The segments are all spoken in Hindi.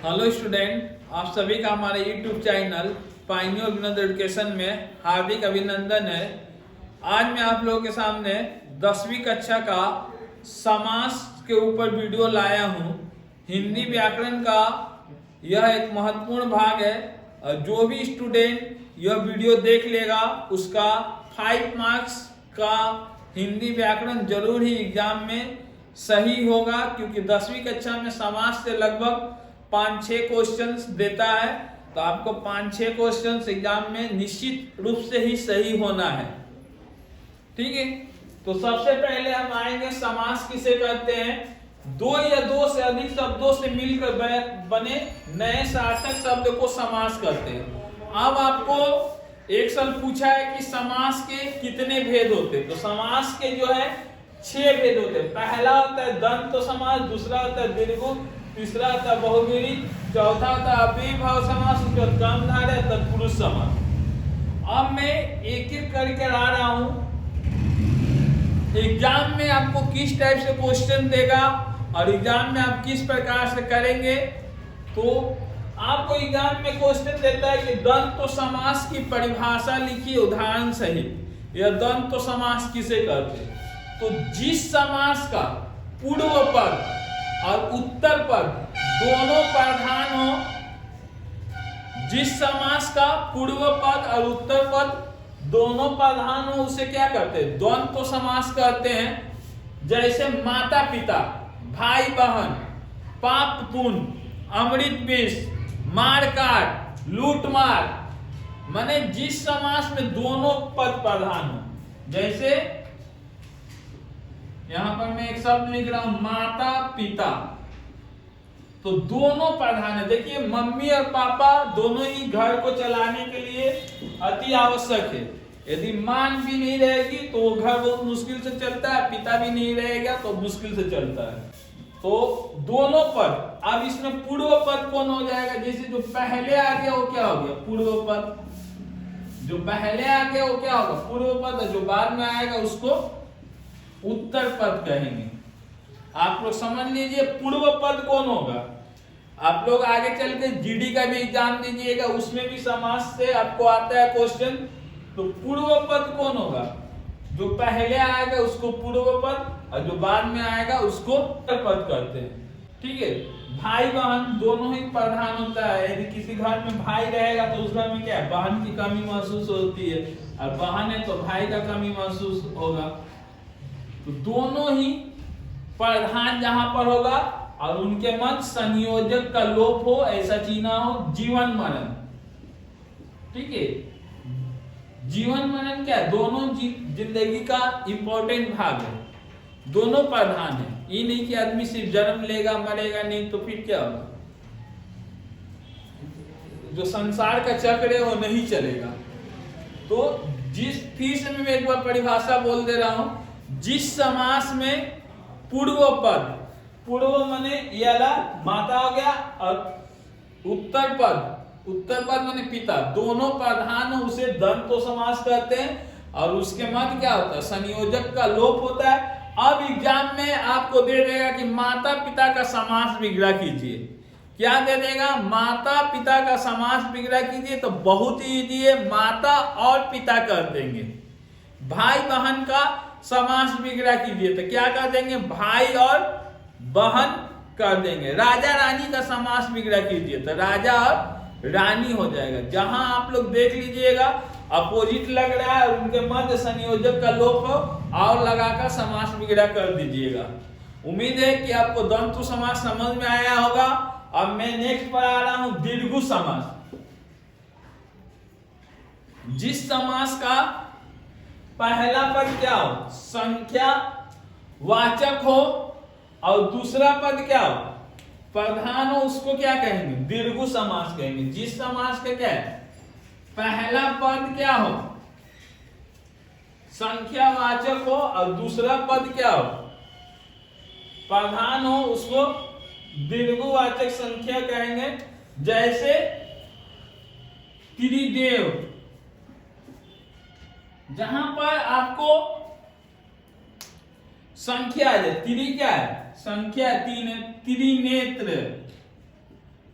हेलो स्टूडेंट, आप सभी का हमारे YouTube channel pioneer Vinod education में हार्दिक अभिनंदन है। आज मैं आप लोगों के सामने 10वीं कक्षा का समास के ऊपर वीडियो लाया हूँ। हिंदी व्याकरण का यह एक महत्वपूर्ण भाग है और जो भी स्टूडेंट यह वीडियो देख लेगा उसका 5 मार्क्स का हिंदी व्याकरण जरूर ही एग्जाम में सही होगा, क्योंकि 10वीं कक्षा में समास से लगभग 5-6 क्वेश्चंस देता है। तो आपको 5-6 क्वेश्चंस एग्जाम में निश्चित रूप से ही सही होना है। ठीक है, तो सबसे पहले हम आएंगे समास किसे कहते हैं। दो या दो से अधिक शब्दों से मिलकर बने नए सार्थक शब्द को समास कहते हैं। अब आपको एक साल पूछा है कि समास के कितने भेद होते हैं। तो समास के जो है 6 भेद होते हैं। पहला होता है द्वंद्व समास, दूसरा होता है दीर्घ, तीसरा होता है बहुव्रीहि, चौथा होता है अव्ययीभाव समास, उसके बाद कर्मधारय, तत्पुरुष समास। अब मैं एक एक करके आ रहा हूं। एग्जाम में आपको किस टाइप से क्वेश्चन देगा और एग्जाम में आप किस प्रकार से करेंगे। तो आपको एग्जाम में क्वेश्चन देता है कि द्वंद्व समास की परिभाषा लिखिए उदाहरण सहित। यह द्वंद्व समास किसे कहते हैं। तो जिस समास का पूर्व पद और उत्तर पद दोनों प्रधान हो, जिस समास का पूर्व पद और उत्तर पद दोनों प्रधान हो उसे क्या कहते हैं, द्वंद्व समास कहते हैं। जैसे माता पिता, भाई बहन, पाप पुण्य, अमृत विष, मार काट, लूट मार, माने जिस समास में दोनों पद प्रधान हो। जैसे यहां पर मैं एक शब्द लिख रहा हूं माता पिता, तो दोनों प्रधान है। देखिए मम्मी और पापा दोनों ही घर को चलाने के लिए अति आवश्यक है। यदि मां भी नहीं रहेगी तो घर बहुत मुश्किल से चलता है, पिता भी नहीं रहेगा तो मुश्किल से चलता है। तो दोनों पद। अब इसमें पूर्व पद कौन हो जाएगा। जैसे जो पहले आ गया वो क्या हो गया, पूर्व पद। जो पहले आ गया वो क्या होगा, पूर्व पद। जो बाद में आएगा उसको उत्तर पद कहेंगे। आप लोग समझ लीजिए पूर्व पद कौन होगा। आप लोग आगे चल के जीडी का भी एग्जाम दीजिएगा, उसमें भी समास से आपको आता है क्वेश्चन। तो पूर्व पद कौन होगा, जो पहले आएगा उसको पूर्व पद और जो बाद में आएगा उसको उत्तर पद कहते हैं। ठीक है, भाई बहन दोनों ही प्रधान होता है। यदि किसी घर में भाई रहेगा तो उस घर में क्या है, बहन की कमी महसूस होती है, और बहन है तो भाई का कमी महसूस होगा। तो दोनों ही प्रधान जहां पर होगा और उनके मध्य संयोजक का लोप हो, ऐसा चिन्ह हो जीवन मरण। ठीक है, जीवन मरण क्या है, दोनों जिंदगी का इंपॉर्टेंट भाग है, दोनों प्रधान है। ये नहीं कि आदमी सिर्फ जन्म लेगा मरेगा नहीं, तो फिर क्या होगा, जो संसार का चक्र है वो नहीं चलेगा। तो फिर से मैं एक बार परिभाषा बोल दे रहा हूं। जिस समास में पूर्व पद, पूर्व माने याला माता हो गया, और उत्तर पद माने पिता, दोनों प्रधान हो उसे द्वंद्व समास कहते हैं। और उसके मध्य क्या होता है, संयोजक का लोप होता है। अब एग्जाम में आपको दे देगा कि माता पिता का समास विग्रह कीजिए। क्या दे देगा, माता पिता का समास विग्रह कीजिए। तो बहुत ही इजी है, माता और पिता कर देंगे। भाई बहन का समास विग्रह कीजिए तो क्या कर देंगे, भाई और बहन कर देंगे। राजा रानी का समास विग्रह कीजिए तो राजा और रानी हो जाएगा। जहां आप लोग देख लीजिएगा अपोजिट लग रहा है और उनके मध्य संयोजक का लोप हो, और लगाकर समास विग्रह कर दीजिएगा। उम्मीद है कि आपको द्वंद्व समास समझ में आया होगा। अब मैं नेक्स्ट पर आ रहा हूं दीर्घ समास। जिस समास का पहला पद क्या हो, संख्या वाचक हो, और दूसरा पद क्या हो, प्रधान हो, उसको क्या कहेंगे, दीर्घ समास कहेंगे। जिस समास का क्या है, पहला पद क्या हो, संख्या वाचक हो, और दूसरा पद क्या हो, प्रधान हो, उसको दीर्घवाचक संख्या कहेंगे। जैसे त्रिदेव, जहां पर आपको संख्या है, त्रि क्या है, संख्या 3 है, त्रिनेत्र,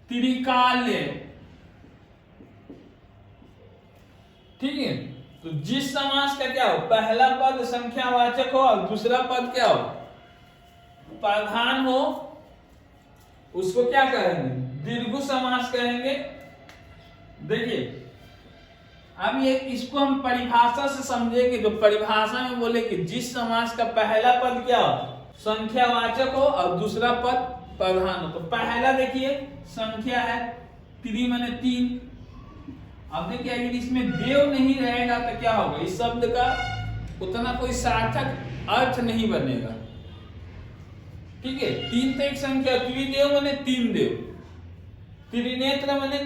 त्रिकाल्य। ठीक है, तो जिस समास का क्या हो, पहला पद संख्यावाचक हो और दूसरा पद क्या हो, प्रधान हो, उसको क्या कहेंगे, दीर्घ समास कहेंगे। देखिए अब ये इसको हम परिभाषा से समझेंगे। जो परिभाषा में बोले कि जिस समास का पहला पद क्या हो, संख्यावाचक हो और दूसरा पद प्रधान हो। तो पहला देखिए संख्या है, त्रि माने 3। अब देखिए अगर इसमें देव नहीं रहेगा तो क्या होगा, इस शब्द का उतना कोई सार्थक अर्थ नहीं बनेगा। ठीक है, 3 तो एक संख्या, त्रिदेव माने 3 देव, त्रिनेत्र माने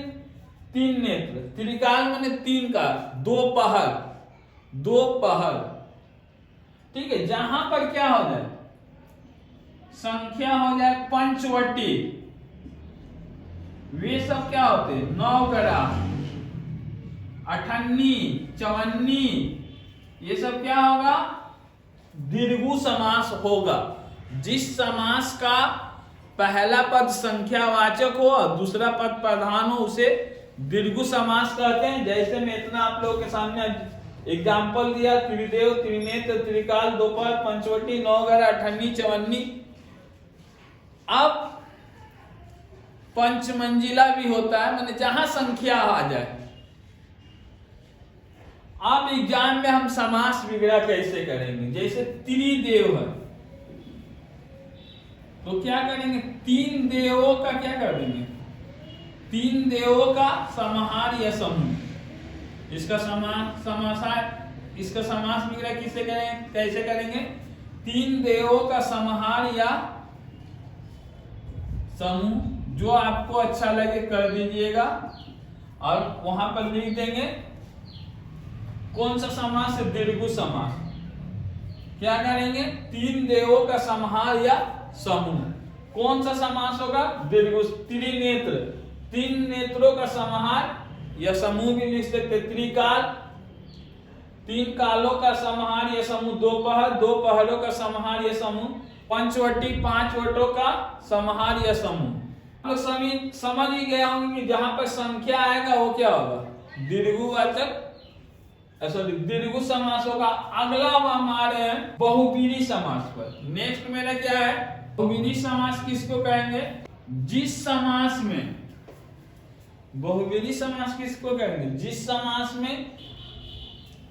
3 नेत्र, त्रिकाल माने 3 काल, 2 पहर, 2 पहर। ठीक है, जहां पर क्या हो जाए, संख्या हो जाए पंचवटी, वे सब क्या होते हैं, 9 गड़ा, अठन्नी, चवन्नी, ये सब क्या होगा, दीर्घ समास होगा। जिस समास का पहला पद संख्यावाचक हो और दूसरा पद प्रधान हो उसे दीर्घ समास कहते हैं। जैसे मैं इतना आप लोगों के सामने एग्जाम्पल दिया, त्रिदेव, त्रिनेत्र, त्रिकाल, दोपहर, पंचवटी, 9 गड़ा, अठन्नी, चवन्नी। अब पंचमंजिला भी होता है, माने जहां संख्या आ जाए। अब एग्जाम में हम समास वगैरह कैसे करेंगे, जैसे त्रिदेव है तो क्या करेंगे, 3 देवों का क्या कर देंगे, 3 देवों का समाहार या समूह। इसका इसका समास वगैरह किससे करेंगे, कैसे करेंगे, 3 देवों का समाहार या समूह। जो आपको अच्छा लगे कर दीजिएगा और वहां पर लिख देंगे कौन सा समास है, दीर्घ समास। क्या करेंगे, 3 देवों का समाहार या समूह। कौन सा समास होगा, दीर्घ। त्रिनेत्र, 3 नेत्रों का समाहार या समूह भी लिख सकते। त्रिकाल, 3 कालों का समाहार या समूह। दोपहर, 2 पहरों का समाहार या समूह। पंचवटी, 5 वटों का समाहार या समूह। आप लोग समझ ही गए होंगे कि जहां पर संख्या आएगा वो क्या होगा, दीर्घवाचक, सॉरी दीर्घ समास होगा। अगला हम आ रहे हैं बहुव्रीहि समास पर। नेक्स्ट मेरा क्या है, बहुव्रीहि समास किसको कहेंगे, जिस समास में, बहुव्रीहि समास किसको कहेंगे, जिस समास में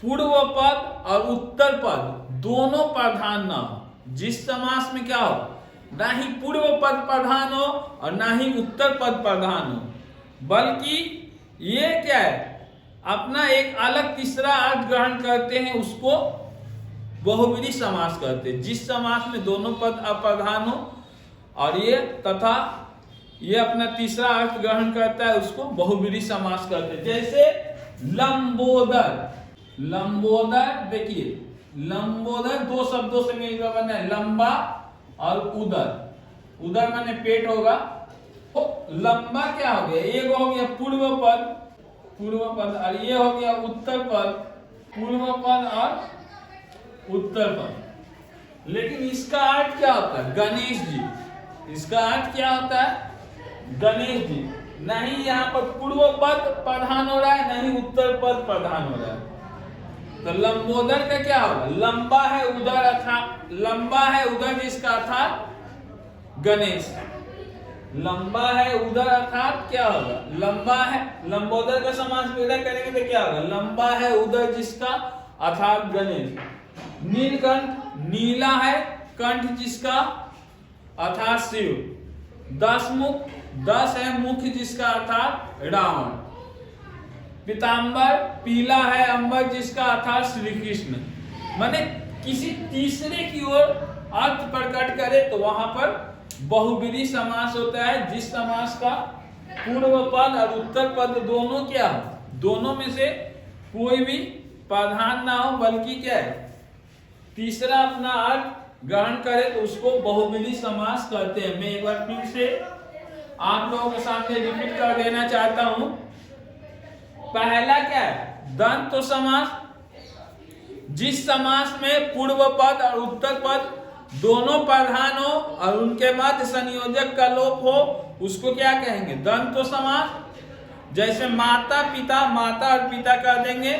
पूर्व पद और उत्तर पद दोनों प्रधान ना हो। जिस समास में क्या हो, ना ही पूर्व पद प्रधान हो और ना ही उत्तर पद प्रधान हो, बल्कि ये क्या है, अपना एक अलग तीसरा अर्थ ग्रहण करते हैं, उसको बहुव्रीहि समास कहते हैं। जिस समास में दोनों पद अप्रधान हो और ये तथा ये अपना तीसरा अर्थ ग्रहण करता है, उसको बहुव्रीहि समास कहते हैं। जैसे लंबोदर, लंबोदर देखिए, लंबोदर 2 शब्दों से मिलकर बना है, लंबा और उदर। उदर माने पेट होगा, तो लंबा क्या हो गया, एक हो गया पूर्व पद, पूर्व पद, और ये हो गया उत्तर पद, पूर्व पद और उत्तर पद। लेकिन इसका अर्थ क्या होता है, गणेश जी। इसका अर्थ क्या होता है, गणेश जी। नहीं यहाँ पर पूर्व पद प्रधान हो रहा है, नहीं उत्तर पद प्रधान हो रहा है। तो लंबोदर का क्या होगा, लंबा है उदर, अर्थात लंबा है उदर जिसका अर्थात गणेश। लंबा है उदर अर्थात क्या होगा, लंबा है, लंबोदर का समास विग्रह करेंगे तो क्या होगा, लंबा है उदर जिसका अर्थात गणेश। नीलकंठ, नीला है कंठ जिसका अर्थात शिव। 10 मुख, 10 है मुख जिसका अर्थात रावण। पीतांबर, पीला है अंबर जिसका अर्थात श्री कृष्ण। माने किसी तीसरे की ओर अर्थ प्रकट करे तो वहां पर बहुव्रीहि समास होता है। जिस समास का पूर्व पद और उत्तर पद दोनों क्या हो, दोनों में से कोई भी प्रधान ना हो, बल्कि क्या है, तीसरा अपना अर्थ ग्रहण करे तो उसको बहुव्रीहि समास कहते हैं। मैं एक बार फिर से आप लोगों के सामने रिपीट कर देना चाहता हूं। पहला क्या है, द्वंद्व समास। जिस समास में पूर्व पद और उत्तर पद दोनों प्रधान हो और उनके मध्य संयोजक का लोप हो, उसको क्या कहेंगे? द्वंद्व समास। जैसे माता पिता, माता और पिता कर देंगे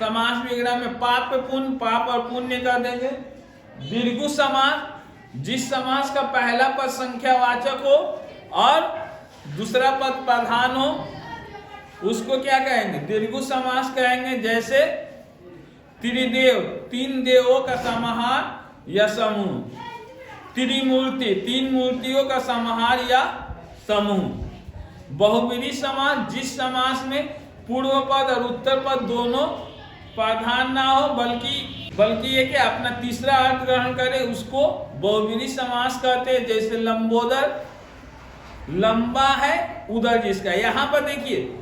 समास विग्रह में पाप पुण्य, पाप और पुण्य कर देंगे। दीर्घ समास, जिस समास का पहला पद संख्यावाचक हो और दूसरा पद प्रधान हो, उसको क्या कहेंगे? दीर्घ समास कहेंगे। जैसे त्रिदेव, तीन देवों का समाहार या समूह। त्रिमूर्ति, तीन मूर्तियों का समाहार या समूह। बहुव्रीहि समास, जिस समास में पूर्व पद और उत्तर पद दोनों प्रधान ना हो, बल्कि ये कि अपना तीसरा अर्थ ग्रहण करे, उसको बहुव्रीहि समास कहते हैं। जैसे लंबोदर, लंबा है उदर जिसका। यहाँ पर देखिए,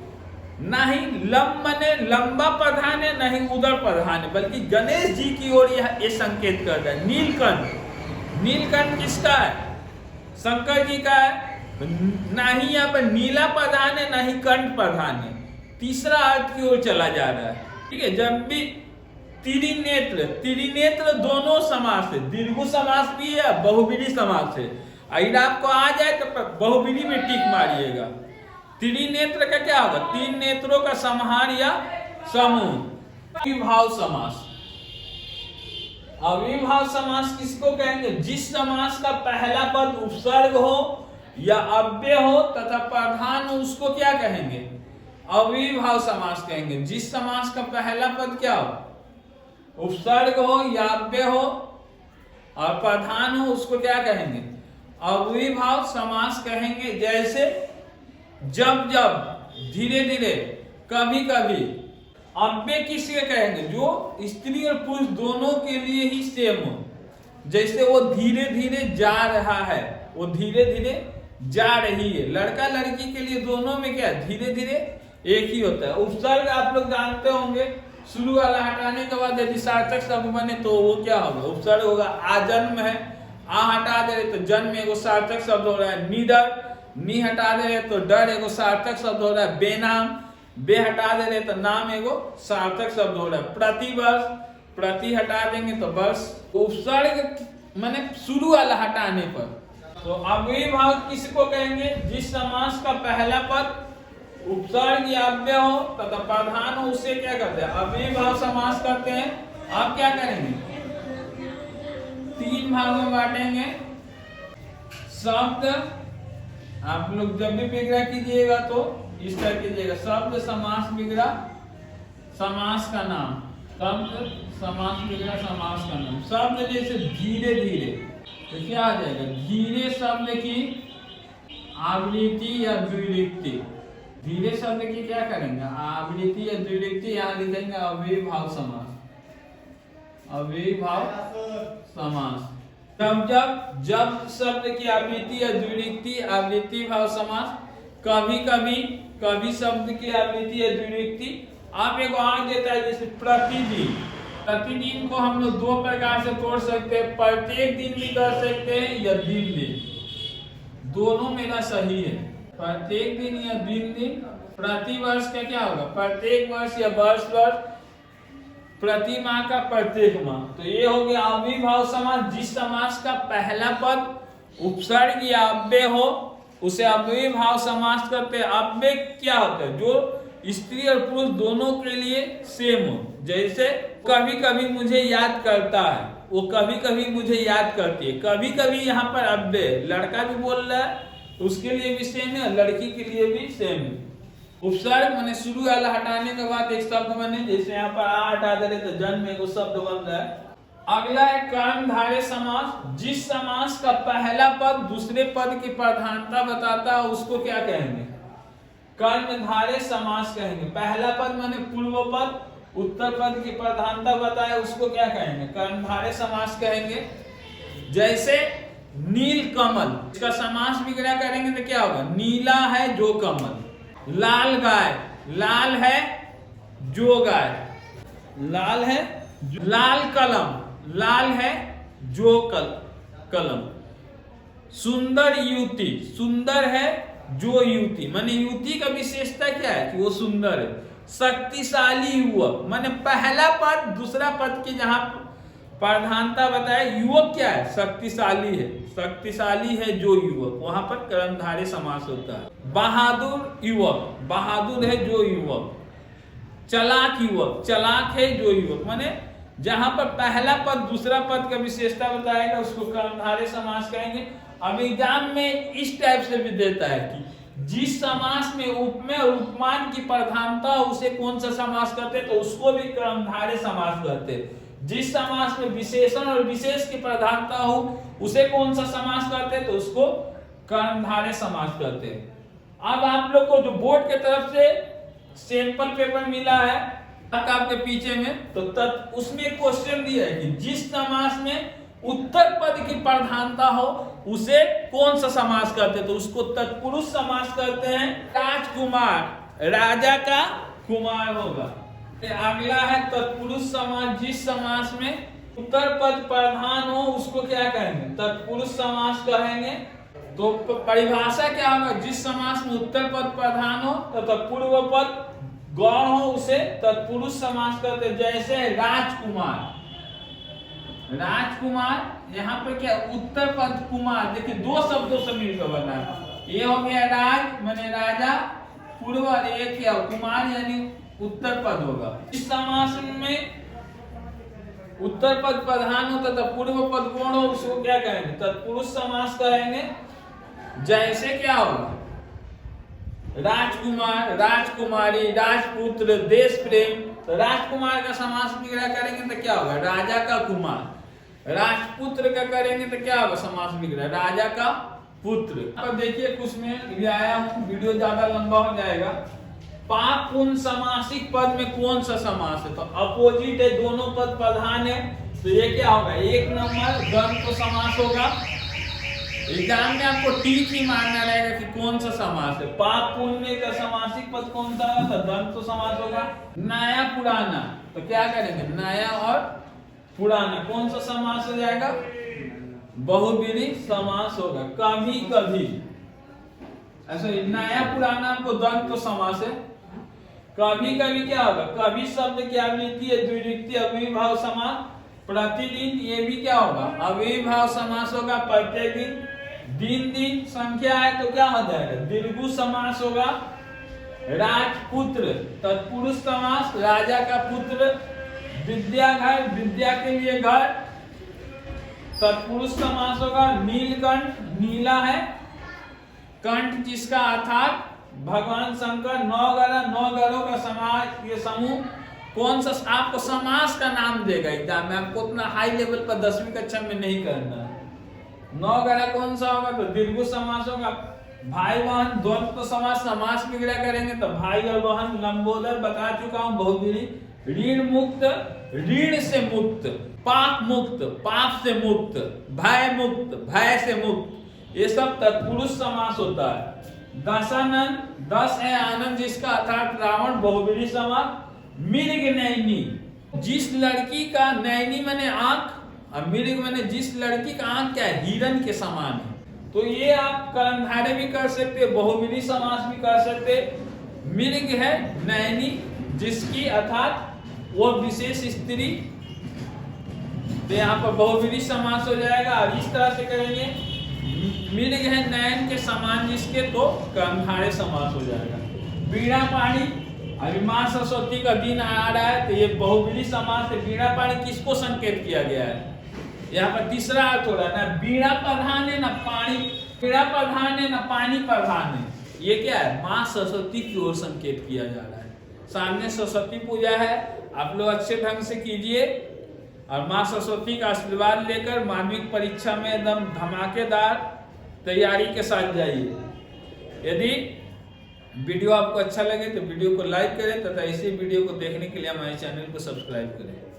ना ही लंब ने लंबा प्रधान है, ना ही उदर प्रधान है, बल्कि गणेश जी की ओर ये संकेत कर रहा है। नीलकंठ, नीलकंठ किसका है? शंकर जी का है। ना ही यहाँ पर नीला प्रधान है, ना ही कंठ प्रधान है, तीसरा अर्थ की ओर चला जा रहा है। ठीक है। जब भी त्रिनेत्र, त्रिनेत्र दोनों समास है, दीर्घ समास भी है, बहुव्रीहि समास है। अगर आपको आ जाए तो बहुव्रीहि में टिक मारिएगा। त्रिनेत्र का क्या होगा? तीन नेत्रों का समाहार या समूह। अविभाव समास, अविभाव समास किसको कहेंगे? जिस समास का पहला पद उपसर्ग हो या अव्यय हो तथा प्रधान हो, उसको क्या कहेंगे? अविभाव समास कहेंगे। जिस समास का पहला पद क्या हो? उपसर्ग हो या अव्यय हो और प्रधान हो, उसको क्या कहेंगे? अविभाव समास कहेंगे। जैसे जब जब, धीरे धीरे, कभी कभी। अव्यय किसके कहेंगे? जो स्त्री और पुरुष दोनों के लिए ही सेम हो। जैसे वो धीरे धीरे जा रहा है, वो धीरे धीरे जा रही है। लड़का लड़की के लिए दोनों में क्या? धीरे धीरे एक ही होता है। उपसर्ग आप लोग जानते होंगे, शुरू वाला हटाने के बाद यदि सार्थक शब्द बने तो वो क्या होगा? उपसर्ग होगा। आजन्म है, आ हटा दे रहे तो जन्म एगो सार्थक शब्द हो रहा है। निडर, नी हटा दे रहे तो डर एगो सार्थक शब्द हो रहा है। बेनाम, बे हटा दे रहे तो नाम एगो सार्थक शब्द हो रहा है। प्रतिवर्ष, प्रति हटा देंगे तो वर्ष। उपसर्ग माने शुरू वाला हटाने पर। तो अविभाव किसको कहेंगे? जिस समास का पहला पद उपसर्ग या अव्यय हो तथा प्रधान हो, उसे क्या करते हैं? अविभाव समास करते हैं। आप क्या करेंगे? तीन भागों में बांटेंगे। शब्द, आप लोग जब भी विग्रह कीजिएगा तो इस तरह कीजिएगा। शब्द समास विग्रह, समास का नाम। शब्द समास विग्रह, समास का नाम। शब्द जैसे धीरे धीरे, तो क्या आ जाएगा? धीरे शब्द की आवृत्ति या द्विरुक्ति। धीरे शब्द की क्या करेंगे? आवृत्ति या द्विरुक्ति। यहाँ लिखेंगे अविभाव समास, अविभाव समास। जब शब्द की आवृत्ति या द्विरुक्ति, आवृत्ति भाव समास। कभी कभी शब्द की आवृत्ति या द्विरुक्ति। आप एक और देता है, जैसे प्रतिदिन। प्रतिदिन को हम लोग दो प्रकार से तोड़ सकते हैं, प्रत्येक दिन भी कर सकते हैं या दिन दिन। दोनों मेरा सही है, प्रत्येक दिन या दिन दिन। प्रतिवर्ष का क्या होगा? प्रत्येक वर्ष या वर्ष वर्ष। प्रति माह का प्रत्येक माह। तो ये हो गया अविभाव समास। जिस समास का पहला पद उपसर्ग या अव्यय हो, उसे अविभाव समास करते हैं। अव्यय क्या होता है? जो स्त्री और पुरुष दोनों के लिए सेम हो। जैसे कभी कभी मुझे याद करता है, वो कभी कभी मुझे याद करती है। कभी कभी यहाँ पर अव्यय, लड़का भी बोल रहा है उसके लिए भी सेम है, लड़की के लिए भी सेम है। उपसर्ग माने शुरू वाला हटाने के बाद एक शब्द बने। जैसे यहाँ पर आ हटा दे रहे तो जन्म एगो शब्द बन रहा है। अगला है कर्मधारय समास। जिस समास का पहला पद दूसरे पद की प्रधानता बताता है, उसको क्या कहेंगे? कर्मधारय समास कहेंगे। पहला पद माने पूर्व पद उत्तर पद की प्रधानता बताए, उसको क्या कहेंगे? कर्मधारय समास कहेंगे। जैसे नील कमल, इसका समास विग्रह करेंगे तो क्या होगा? नीला है जो कमल। लाल गाय, लाल है जो गाय। लाल है, लाल कलम, लाल है जो कलम। सुंदर युवती, सुंदर है जो युवती। माने युवती का विशेषता क्या है? कि वो सुंदर है। शक्तिशाली युवक, माने पहला पद दूसरा पद की जहां प्रधानता बताए, युवक क्या है? शक्तिशाली है, शक्तिशाली है जो युवक, वहां पर कर्मधारय समास होता है। बहादुर युवक, बहादुर है जो युवक। चालाक युवक, चालाक है जो युवक, माने जहां पर पहला पद दूसरा पद का विशेषता बताएगा उसको कर्मधारय समास कहेंगे। अब एग्जाम में इस टाइप से भी देता है कि जिस समास में उपमेय और उपमान की प्रधानता हो उसे कौन सा समास कहते हैं, तो उसको भी कर्मधारय समास कहते हैं। जिस समास में विशेषण और विशेष की प्रधानता हो उसे कौन सा समास कहते हैं, तो उसको कर्मधारय समास कहते हैं। अब आप लोग को जो बोर्ड के तरफ से सैंपल पेपर मिला है आपके पीछे में, तो उसमें क्वेश्चन दिया है कि जिस समास में उत्तर पद की प्रधानता हो उसे कौन सा समास कहते हैं, तो उसको तत्पुरुष समास कहते हैं। राजकुमार, राजा का कुमार होगा। अगला है तत्पुरुष समास, जिस समास में उत्तर पद प्रधान हो उसको क्या कहेंगे? तत्पुरुष समास कहेंगे। तो परिभाषा क्या होगा? जिस समास में उत्तर पद प्रधान हो तथा पूर्व पद गौण हो उसे तत्पुरुष समास कहते हैं। जैसे राजकुमार, राजकुमार यहाँ पर क्या उत्तर पद कुमार, देखिए दो शब्दों से मिलकर बना है। ये हो गया राज माने राजा, पूर्व, ये क्या कुमार यानी उत्तर पद होगा। इस समास में उत्तर पद प्रधान हो तथा पूर्व पद गौण हो उसको क्या कहेंगे? तत्पुरुष समास कहेंगे। जैसे क्या होगा? राजकुमार, राजकुमारी, राजपुत्र, देश प्रेम। तो राजकुमार का समास विग्रह करेंगे तो क्या होगा? राजा का कुमार। राजपुत्र का करेंगे तो क्या होगा? समास विग्रह राजा का पुत्र। अब देखिए कुछ में ले आया हूं, वीडियो ज्यादा लंबा हो जाएगा। पाप पुन समासिक पद में कौन सा समास है? तो अपोजिट है, दोनों पद प्रधान है, तो ये क्या होगा? एक नंबर द्वंद्व समास होगा। एग्जाम में आपको टीक ही मानना रहेगा कि कौन सा समास है। पाप पुण्य का समासिक पद कौन सा होगा? तो द्वंद्व समास होगा। नया पुराना, तो क्या करेंगे? नया और पुराना कौन सा समास हो जाएगा? बहुब्रीहि समास होगा। कभी कभी, ऐसा नया पुराना आपको द्वंद्व समास है। कभी कभी क्या होगा? कभी शब्द की आवृत्ति है द्विरुक्ति अव्ययीभाव समास। प्रतिदिन, ये भी क्या होगा? अव्ययीभाव समास होगा। प्रत्येक दिन, दिन दिन संख्या है तो क्या हो जाएगा? दीर्घु समास होगा। राजपुत्र तत्पुरुष समास, राजा का पुत्र। विद्या घर, विद्या के लिए घर, तत्पुरुष समास होगा। नीलकंठ, नीला है कंठ जिसका, अर्थात भगवान शंकर। नौ ग्रहों का समास, ये समूह कौन सा? आपको समास का नाम देगा एग्जाम में, आपको उतना हाई लेवल पर 10वीं कक्षा में नहीं करना है। 9 ग्रह कौन सा होगा? तो दीर्घ समास होगा। भाई बहन द्वंद्व समास, समास विग्रह करेंगे तो भाई और बहन। लंबोदर बता चुका हूं, बहुब्रीहि। ऋण मुक्त, ऋण से मुक्त। पाप मुक्त, पाप से मुक्त। भय मुक्त, भय से मुक्त। ये सब तत्पुरुष समास होता है। दशानन, 10 है आनंद जिसका, अर्थात रावण, बहुब्रीहि समास। मृग नैनी, जिस लड़की का, नैनी माने आंख, और मृग माने जिस लड़की का आंख क्या है? हिरण के समान है। तो ये आप कर्मधारय भी कर सकते, बहुब्रीहि समास भी कर सकते। मृग है नैनी जिसकी, अर्थात वो विशेष स्त्री, तो यहाँ पर बहुब्रीहि समास हो जाएगा। और इस तरह से करेंगे, मृग है नयन के समान जिसके, तो कर्मधारय समास हो जाएगा। वीणा पाणी, अभी माँ सरस्वती का दिन आ रहा है तो ये बहुब्रीहि समास है। वीणा पाणी किसको संकेत किया गया है? यहाँ पर तीसरा अर्थ हो रहा है ना, वीणा प्रधान है ना पानी, वीणा प्रधान है ना पानी प्रधान है। ये क्या है? माँ सरस्वती की ओर संकेत किया जा रहा है। सामने सरस्वती पूजा है, आप लोग अच्छे ढंग से कीजिए और माँ सरस्वती का आशीर्वाद लेकर माध्यमिक परीक्षा में एकदम धमाकेदार तैयारी के साथ जाइए। यदि वीडियो आपको अच्छा लगे तो वीडियो को लाइक करें तथा इसी वीडियो को देखने के लिए हमारे चैनल को सब्सक्राइब करें।